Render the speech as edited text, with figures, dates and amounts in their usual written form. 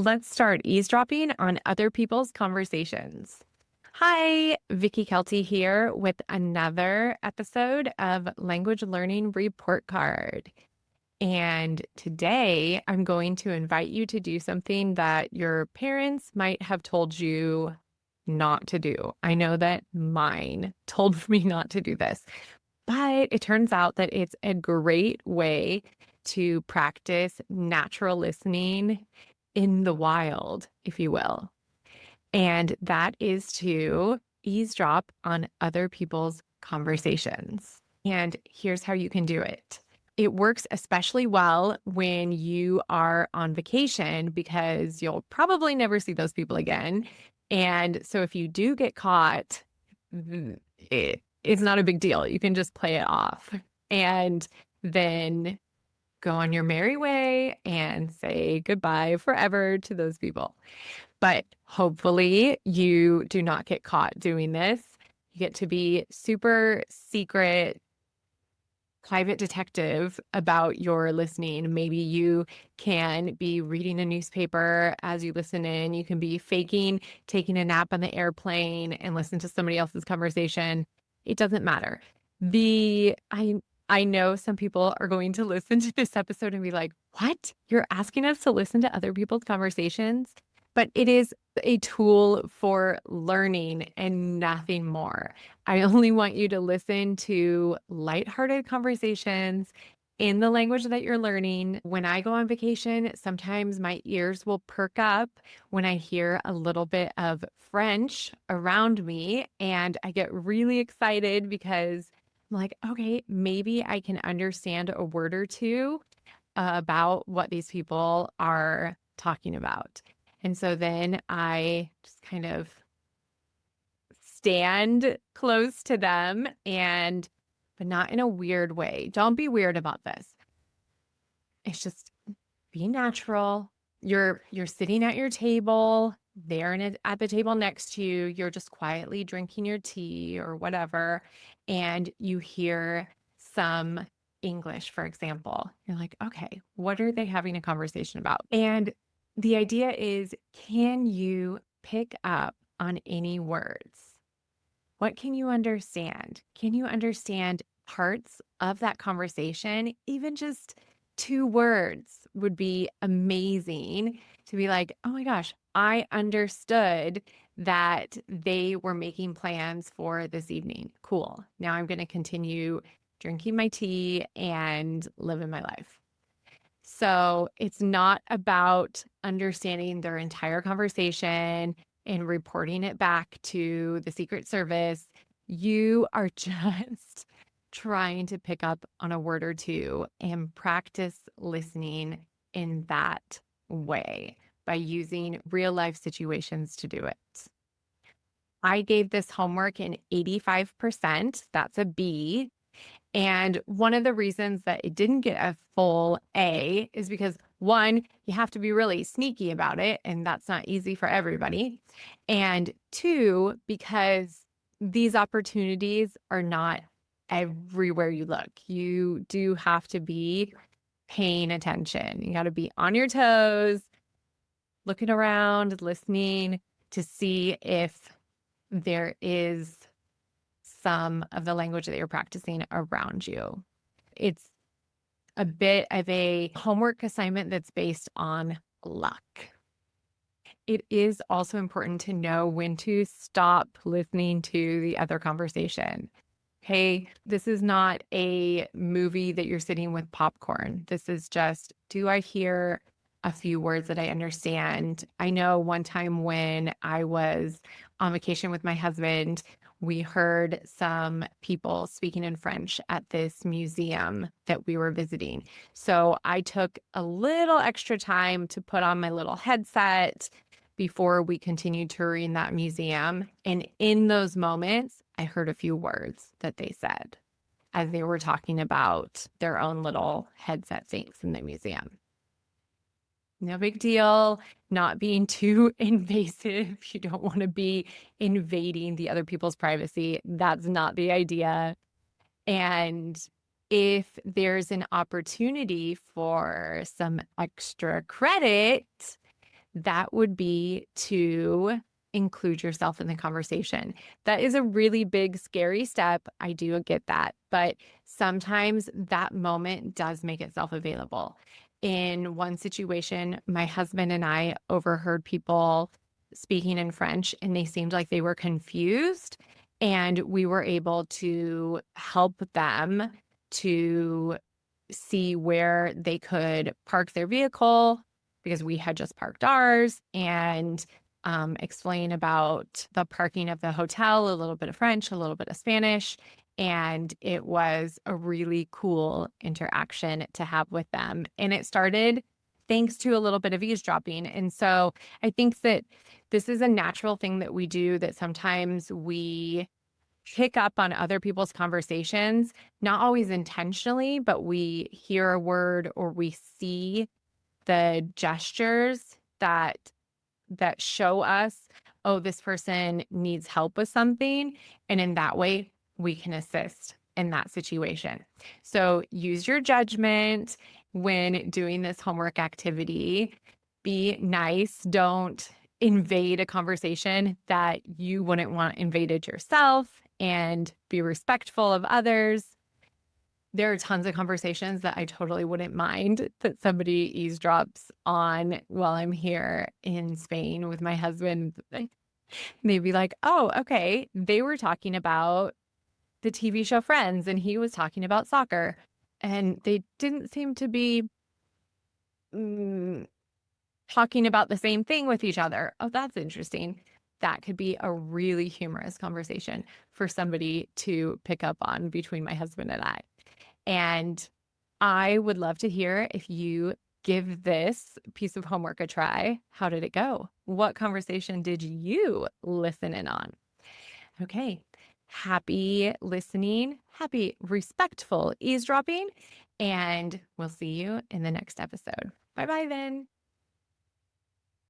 Let's start eavesdropping on other people's conversations. Hi, Vicky Kelty here with another episode of Language Learning Report Card. And today I'm going to invite you to do something that your parents might have told you not to do. I know that mine told me not to do this, but it turns out that it's a great way to practice natural listening in the wild, if you will. And that is to eavesdrop on other people's conversations. And here's how you can do it. It works especially well when you are on vacation because you'll probably never see those people again. And so if you do get caught, it's not a big deal. You can just play it off and then go on your merry way and say goodbye forever to those people. But hopefully you do not get caught doing this. You get to be super secret, private detective about your listening. Maybe you can be reading a newspaper as you listen in. You can be faking taking a nap on the airplane and listen to somebody else's conversation. It doesn't matter. I know some people are going to listen to this episode and be like, what? You're asking us to listen to other people's conversations? But it is a tool for learning and nothing more. I only want you to listen to lighthearted conversations in the language that you're learning. When I go on vacation, sometimes my ears will perk up when I hear a little bit of French around me, and I get really excited because I'm like, okay, maybe I can understand a word or two about what these people are talking about. And so then I just kind of stand close to them but not in a weird way. Don't be weird about this. It's just be natural. You're sitting at your table, at the table next to you. You're just quietly drinking your tea or whatever, and you hear some English, for example. You're like, okay, what are they having a conversation about? And the idea is, can you pick up on any words? What can you understand? Can you understand parts of that conversation? Even just 2 words would be amazing to be like, oh my gosh, I understood that they were making plans for this evening. Cool. Now I'm going to continue drinking my tea and living my life. So it's not about understanding their entire conversation and reporting it back to the Secret Service. You are just trying to pick up on a word or two and practice listening in that way by using real life situations to do it. I gave this homework an 85%. That's a B. And one of the reasons that it didn't get a full A is because, one, you have to be really sneaky about it, and that's not easy for everybody. And two, because these opportunities are not everywhere you look. You do have to be paying attention. You got to be on your toes, looking around, listening to see if there is some of the language that you're practicing around you. It's a bit of a homework assignment that's based on luck. It is also important to know when to stop listening to the other conversation. Okay, this is not a movie that you're sitting with popcorn. This is just, do I hear a few words that I understand? I know one time when I was on vacation with my husband, we heard some people speaking in French at this museum that we were visiting. So I took a little extra time to put on my little headset before we continued touring that museum. And in those moments, I heard a few words that they said as they were talking about their own little headset things in the museum. No big deal, not being too invasive. You don't want to be invading the other people's privacy. That's not the idea. And if there's an opportunity for some extra credit, that would be to include yourself in the conversation. That is a really big, scary step. I do get that. But sometimes that moment does make itself available. In one situation, my husband and I overheard people speaking in French and they seemed like they were confused. And we were able to help them to see where they could park their vehicle because we had just parked ours and explain about the parking of the hotel, a little bit of French, a little bit of Spanish. And it was a really cool interaction to have with them. And it started thanks to a little bit of eavesdropping. And so I think that this is a natural thing that we do, that sometimes we pick up on other people's conversations, not always intentionally, but we hear a word or we see the gestures that show us, oh, this person needs help with something. And in that way, we can assist in that situation. So use your judgment when doing this homework activity. Be nice. Don't invade a conversation that you wouldn't want invaded yourself, and be respectful of others. There are tons of conversations that I totally wouldn't mind that somebody eavesdrops on while I'm here in Spain with my husband. They'd be like, oh, okay, they were talking about the TV show Friends and he was talking about soccer. And they didn't seem to be talking about the same thing with each other. Oh, that's interesting. That could be a really humorous conversation for somebody to pick up on between my husband and I. And I would love to hear if you give this piece of homework a try. How did it go? What conversation did you listen in on? Okay. Happy listening, happy respectful eavesdropping, and we'll see you in the next episode. Bye-bye then.